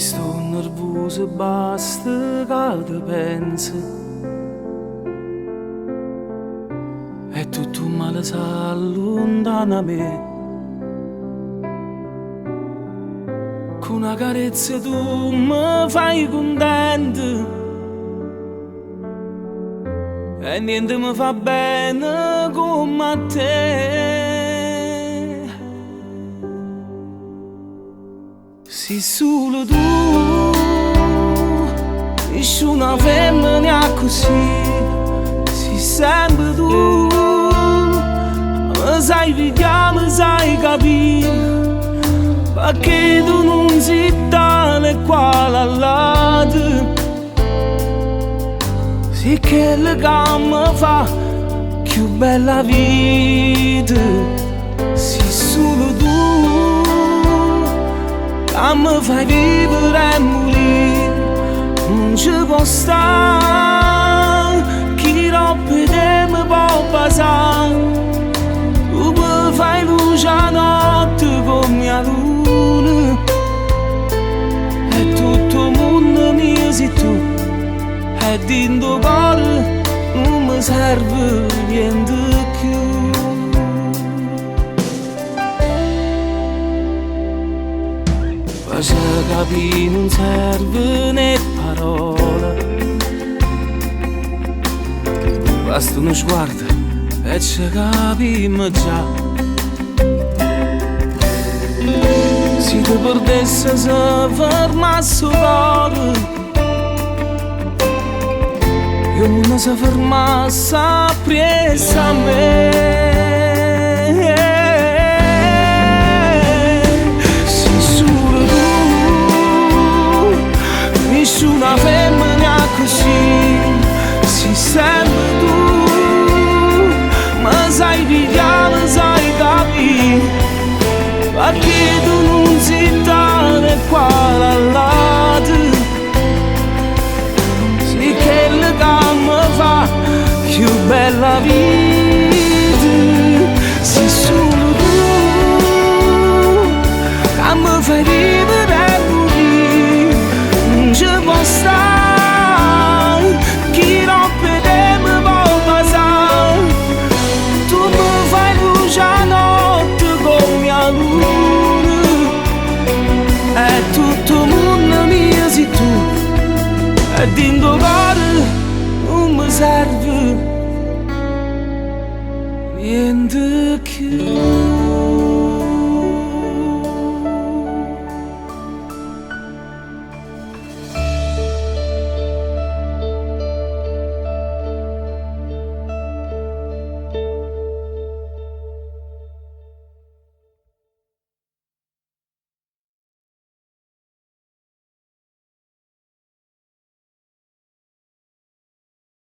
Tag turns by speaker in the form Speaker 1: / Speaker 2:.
Speaker 1: sto nervoso e basta che te pensi. E tutto il male si allontana da me. Con una carezza tu mi fai contento. E niente mi fa bene come a te. Sei solo tu, nessuna femmina così. Sei sempre tu, mi sai pigliare, mi sai capire. Perché tu non sei tale quale all'altro. Sì che le gambe fa più bella vita. Sei solo tu che mi fai vivere e morire. Non ci può stare chi troppo tempo può passare. Tu mi fai luce a notte come la luna. E tutto il mondo mio sei tu. E dentro cuore non mi serve niente più. Faccia capire non serve né parole. Basta uno sguardo e ci capiamo già. Se ti perdesse se fermasse il cuore, io non si fermasse appresso a me. Sei solo tu, nessuna femmina così. Sei sempre tu, ma sai pigliare, ma sai capire. Perché tu non sei tale quale all'altro. Sì che le gambe fa più bella vita. Sei solo tu che mi fai vivere e morire. Non ci può stare chi rompe tempo può passare. Tu mi fai luce a notte come la luna. E tutto il mondo mio sei tu. E dentro cuore non mi serve niente più.